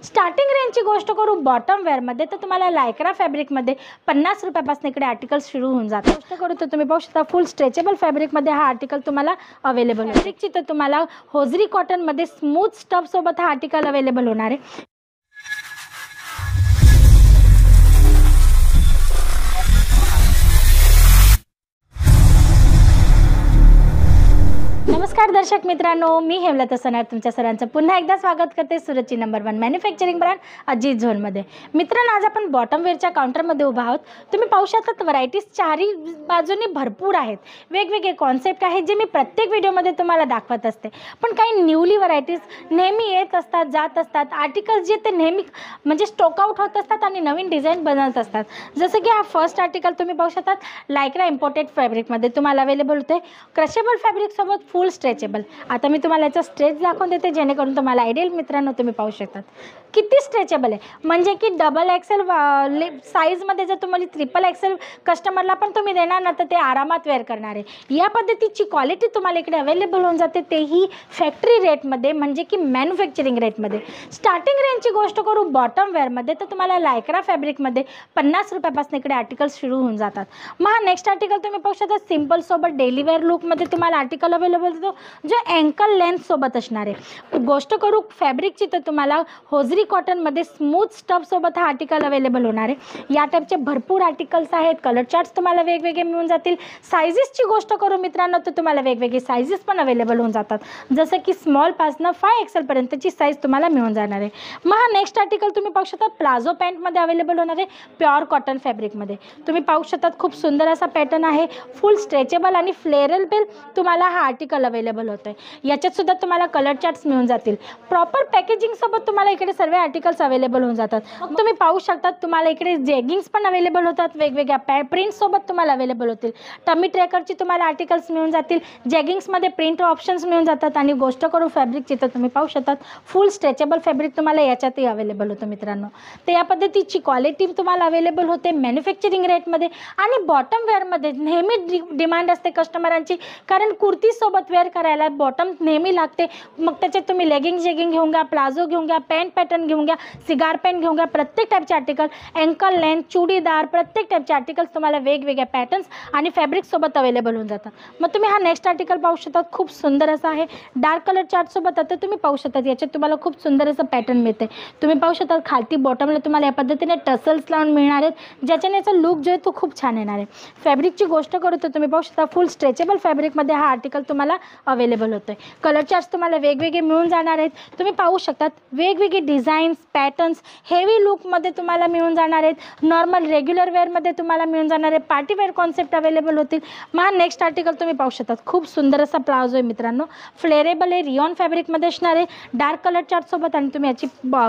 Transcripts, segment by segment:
Starting रेंजची गोष्ट करू बॉटम वेअरमध्ये तर तुम्हाला लायक्रा फॅब्रिकमध्ये 50 रुपयापासून इकडे आर्टिकल सुरू होऊन जातात. गोष्ट करू तर तुम्ही पाहू शकता फुल स्ट्रेचेबल फॅब्रिकमध्ये हा आर्टिकल तुम्हाला अवेलेबल आहे. फॅब्रिकची तर तुम्हाला होजरी कॉटनमध्ये स्मूथ स्टफसोबत हा आर्टिकल अवेलेबल होणार आहे. नमस्कार दर्शक मित्रांनो, मी हेमलता सनार तुमच्या सरांचं पुन्हा एकदा स्वागत करते सुरतची नंबर 1 मॅन्युफॅक्चरिंग ब्रँड अजित झोनमध्ये. मित्रांनो, आज आपण बॉटम वेअरच्या काउंटरमध्ये उभा आहोत. तुम्ही पाहू शकता व्हरायटीज चारही बाजूनी भरपूर आहेत. वेगवेगळे कॉन्सेप्ट आहेत जे मी प्रत्येक व्हिडिओमध्ये तुम्हाला दाखवत असते. पण काही न्यूली व्हरायटीज नेहमी येत असतात, जात असतात. आर्टिकल्स जे ते नेहमी म्हणजे स्टॉक आउट होत असतात आणि नवीन डिझाईन बनवत असतात. जसं की हा फर्स्ट आर्टिकल तुम्ही पाहू शकता लायक्रा इम्पोर्टेड फॅब्रिकमध्ये तुम्हाला अवेलेबल होते. क्रशेबल फॅब्रिकसोबत फुल स्ट्रेचेबल. आता मी तुम्हाला याचा स्ट्रेच दाखवून देते जेणेकरून तुम्हाला आयडियल मित्रांनो तुम्ही पाहू शकतात किती स्ट्रेचेबल आहे. म्हणजे की डबल एक्सेल साईजमध्ये जर तुम्हाला ट्रिपल एक्सेल कस्टमरला पण तुम्ही देणार ना तर ते आरामात वेअर करणार आहे. या पद्धतीची क्वालिटी तुम्हाला इकडे अवेलेबल होऊन जाते, तेही फॅक्टरी रेटमध्ये म्हणजे की मॅन्युफॅक्चरिंग रेटमध्ये. स्टार्टिंग रेंजची गोष्ट करू बॉटम वेअरमध्ये तर तुम्हाला लायक्रा फॅब्रिकमध्ये 50 रुपयापासून इकडे आर्टिकल सुरू होऊन जातात. मग हा नेक्स्ट आर्टिकल तुम्ही पाहू शकता सिम्पलसोबत डेली वेअर लुकमध्ये तुम्हाला आर्टिकल अवेलेबल होतो जो अँकल लेंथसोबत असणार आहे. गोष्ट करू फॅब्रिकची तर तुम्हाला होजरी कॉटनमध्ये स्मूथ स्टफसोबत हा आर्टिकल अवेलेबल होणार आहे. या टाईपचे भरपूर आर्टिकल्स आहेत. कलर चार्ट्स तुम्हाला वेगवेगळे मिळून जातील. सायझेसची गोष्ट करू मित्रांनो तर तुम्हाला वेगवेगळे सायझेस पण अवेलेबल होऊन जातात. जसं की स्मॉलपासनं 5XL पर्यंतची साईज तुम्हाला मिळून जाणार आहे. मग हा नेक्स्ट आर्टिकल तुम्ही पाहू शकता प्लाझो पॅन्टमध्ये अवेलेबल होणार आहे प्युअर कॉटन फॅब्रिकमध्ये. तुम्ही पाहू शकता खूप सुंदर असा पॅटर्न आहे. फुल स्ट्रेचेबल आणि फ्लेरेबल तुम्हाला हा आर्टिकल अवेलेबल होतं आहे. याच्यात सुद्धा तुम्हाला कलर चार्ट्स मिळून जातील. प्रॉपर पॅकेजिंगसोबत तुम्हाला इकडे सर्व आर्टिकल्स अवेलेबल होऊन जातात. मग तुम्ही पाहू शकता तुम्हाला इकडे जेगिंग्स पण अवेलेबल होतात. वेगवेगळ्या प्रिंटसोबत तुम्हाला अवेलेबल होतील. टमी ट्रॅकरची तुम्हाला आर्टिकल्स मिळून जातील. जेगिंग्समध्ये प्रिंट ऑप्शन्स मिळून जातात. आणि गोष्ट करू फॅब्रिकची तर तुम्ही पाहू शकता फुल स्ट्रेचेबल फॅब्रिक तुम्हाला याच्यातही अवेलेबल होतं मित्रांनो. तर या पद्धतीची क्वालिटी तुम्हाला अवेलेबल होते मॅन्युफॅक्चरिंग रेटमध्ये. आणि बॉटम वेअरमध्ये नेहमी डिमांड असते कस्टमरांची, कारण कुर्तीसोबत वेअर करायला बॉटम नेहमी लागते. मग त्याच्यात तुम्ही लेगिंग जेगिंग घेऊन घ्या, प्लाझो घेऊन घ्या, पॅन्ट पॅटर्न घेऊन घ्या, सिगार पॅन्ट घेऊन घ्या, प्रत्येक टाईपचे आर्टिकल अँकल लेंथ चुडीदार प्रत्येक टाईपचे आर्टिकल्स तुम्हाला वेगवेगळ्या पॅटर्न्स आणि फॅब्रिकसोबत अवेलेबल होऊन जातात. मग तुम्ही हा नेक्स्ट आर्टिकल पाहू शकता खूप सुंदर असं आहे. डार्क कलर चार्टसोबत आता तुम्ही पाहू शकता याच्यात तुम्हाला खूप सुंदर असं पॅटर्न मिळते. तुम्ही पाहू शकता खालती बॉटमला तुम्हाला या पद्धतीने टसल्स लावून मिळणार आहेत ज्याच्याने याचा लुक जो आहे तो खूप छान येणार आहे. फॅब्रिकची गोष्ट करू तर तुम्ही पाहू शकता फुल स्ट्रेचेबल फॅब्रिकमध्ये हा आर्टिकल तुम्हाला अवेलेबल होतं आहे. कलर चार्ट्स तुम्हाला वेगवेगळे मिळून जाणार आहेत. तुम्ही पाहू शकतात वेगवेगळे डिझाईन्स पॅटर्न्स हेवी लुकमध्ये तुम्हाला मिळून जाणार आहेत. नॉर्मल रेग्युलर वेअरमध्ये तुम्हाला मिळून जाणार आहे. पार्टीवेअर कॉन्सेप्ट अवेलेबल होतील. मग हा नेक्स्ट आर्टिकल तुम्ही पाहू शकतात खूप सुंदर असा प्लाझो आहे मित्रांनो. फ्लेरेबल आहे, रियॉन फॅब्रिकमध्ये असणार आहे. डार्क कलर चार्टसोबत आणि तुम्ही याची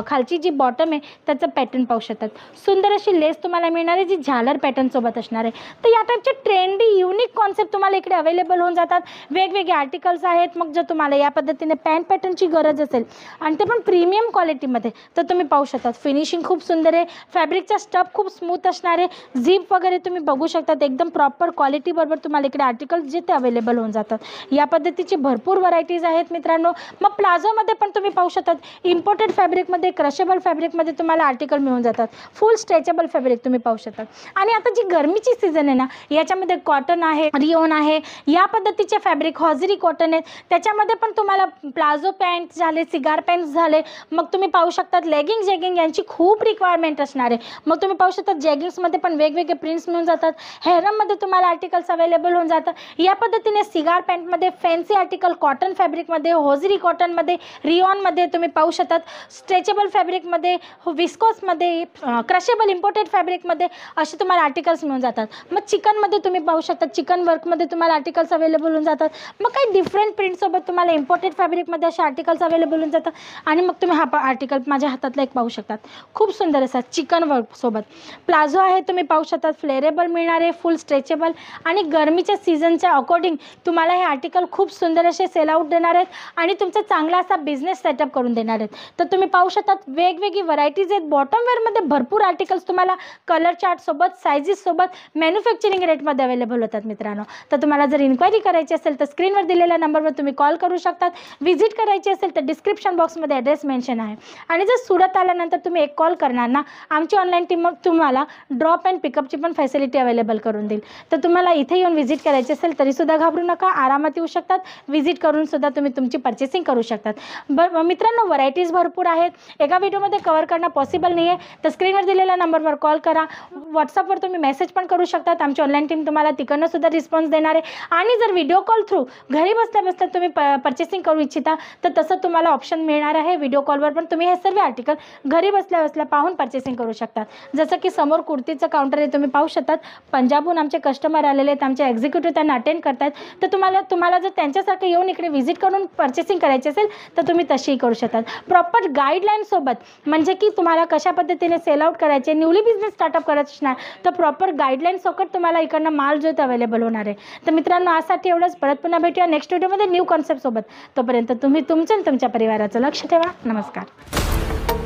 खालची जी बॉटम आहे त्याचं पॅटर्न पाहू शकतात. सुंदर अशी लेस तुम्हाला मिळणार आहे जी झालर पॅटर्नसोबत असणार आहे. तर या टाईपचे ट्रेंडी युनिक कॉन्सेप्ट तुम्हाला इकडे अवेलेबल होऊन जातात. वेगवेगळे आर्टिकल्स आहेत. मग जर तुम्हाला या पद्धतीने पॅन्ट पॅटर्नची गरज असेल आणि ते पण प्रीमियम क्वालिटीमध्ये तर तुम्ही पाहू शकता फिनिशिंग खूप सुंदर आहे. फॅब्रिकचा स्टफ खूप स्मूथ असणार आहे. झिप वगैरे तुम्ही बघू शकतात एकदम प्रॉपर क्वालिटीबरोबर तुम्हाला इकडे आर्टिकल जे ते अवेलेबल होऊन जातात. या पद्धतीची भरपूर व्हरायटीज आहेत मित्रांनो. मग प्लाझोमध्ये पण तुम्ही पाहू शकतात इम्पोर्टेड फॅब्रिकमध्ये क्रशेबल फॅब्रिकमध्ये तुम्हाला आर्टिकल मिळून जातात. फुल स्ट्रेचेबल फॅब्रिक तुम्ही पाहू शकतात. आणि आता जी गरमीची सीझन आहे ना याच्यामध्ये कॉटन आहे, रिओन आहे, या पद्धतीचे फॅब्रिक हॉजरी कॉटन आहेत. त्याच्यामध्ये पण तुम्हाला प्लाझो पॅन्ट झाले, सिगार पॅन्ट्स झाले. मग तुम्ही पाहू शकतात लेगिंग जेगिंग यांची खूप रिक्वायरमेंट असणार आहे. मग तुम्ही पाहू शकता जेगिंग्समध्ये पण वेगवेगळे प्रिंट्स मिळून जातात. हेरममध्ये तुम्हाला आर्टिकल्स अवेलेबल होऊन जातात. या पद्धतीने सिगार पॅन्टमध्ये फॅन्सी आर्टिकल कॉटन फॅब्रिकमध्ये, होजरी कॉटनमध्ये, रिओनमध्ये तुम्ही पाहू शकतात. स्ट्रेचेबल फॅब्रिकमध्ये, विस्कोसमध्ये, क्रशेबल इम्पोर्टेड फॅब्रिकमध्ये असे तुम्हाला आर्टिकल्स मिळून जातात. मग चिकनमध्ये तुम्ही पाहू शकता चिकन वर्कमध्ये तुम्हाला आर्टिकल्स अवेलेबल होऊन जातात. मग काही डिफरंट प्रिंटसोबत तुम्हाला इम्पोर्टेड फॅब्रिकमध्ये असे आर्टिकल्स अवेलेबल होऊन जातात. आणि मग तुम्ही हा आर्टिकल माझ्या हातातला एक पाहू शकतात खूप सुंदर असा चिकन वर्कसोबत प्लाझो आहे. तुम्ही पाहू शकतात फ्लेरेबल मिळणार आहे, फुल स्ट्रेचेबल आणि गरमीच्या सीझनच्या अकॉर्डिंग तुम्हाला हे आर्टिकल खूप सुंदर असे सेल आउट देणार आहेत आणि तुमचा चांगला असा बिझनेस सेटअप करून देणार आहेत. तर तुम्ही पाहू शकतात वेगवेगळी व्हरायटीज आहेत. बॉटम वेअरमध्ये भरपूर आर्टिकल्स तुम्हाला कलर चार्टसोबत सायझेससोबत मॅन्युफॅक्चरिंग रेटमध्ये अवेलेबल होतात मित्रांनो. तर तुम्हाला जर इन्क्वायरी करायची असेल तर स्क्रीनवर दिलेल्या दिलेल्या नंबरवर तुम्ही कॉल करू शकतात. व्हिजिट करायची असेल तर डिस्क्रिप्शन बॉक्समध्ये ॲड्रेस मेन्शन आहे. आणि जर सुरत आल्यानंतर तुम्ही एक कॉल करणार ना, आमची ऑनलाईन टीम मग तुम्हाला ड्रॉप अँड पिकअपची पण फॅसिलिटी अवेलेबल करून देईल. तर तुम्हाला इथे येऊन व्हिजिट करायची असेल तरीसुद्धा घाबरू नका, आरामात येऊ शकतात. व्हिजिट करून सुद्धा तुम्ही तुमची पर्चेसिंग करू शकतात. मित्रांनो, व्हरायटीज भरपूर आहेत, एका व्हिडिओमध्ये कव्हर करणं पॉसिबल नाही आहे. तर स्क्रीनवर दिलेल्या नंबरवर कॉल करा, व्हॉट्सअपवर तुम्ही मेसेज पण करू शकतात. आमची ऑनलाईन टीम तुम्हाला तिकडनं सुद्धा रिस्पॉन्स देणार आहे. आणि जर व्हिडिओ कॉल थ्रू घरी बसल्या बसल्या तुम्ही पर्चेसिंग करू इच्छिता तर तसं तुम्हाला ऑप्शन मिळणार आहे. व्हिडिओ कॉलवर पण तुम्ही हे सर्व आर्टिकल घरी बसल्या बसल्या पाहून पर्चेसिंग करू शकतात. जसं की समोर कुर्तीचं काउंटर आहे, तुम्ही पाहू शकतात. पंजाबहून आमचे कस्टमर आलेले आहेत, आमचे एक्झिक्युटिव्ह त्यांना अटेंड करतात. तर तुम्हाला जर त्यांच्यासारखं येऊन इकडे व्हिजिट करून पर्चेसिंग करायची असेल तर तुम्ही तशीही करू शकतात. प्रॉपर गाईडलाईनसोबत, म्हणजे की तुम्हाला कशा पद्धतीने सेल आउट करायचे, न्यूली बिझनेस स्टार्टअप करायचं असणार तर प्रॉपर गाईडलाईनसोबत तुम्हाला इकडनं माल जो अवेलेबल होणार आहे. तर मित्रांनो, आजसाठी एवढंच. परत पुन्हा भेटूया नेक्स्ट व्हिडिओमध्ये न्यू कॉन्सेप्टसोबत. तोपर्यंत तुम्ही तुमचं आणि तुमच्या परिवाराचं लक्ष ठेवा. नमस्कार.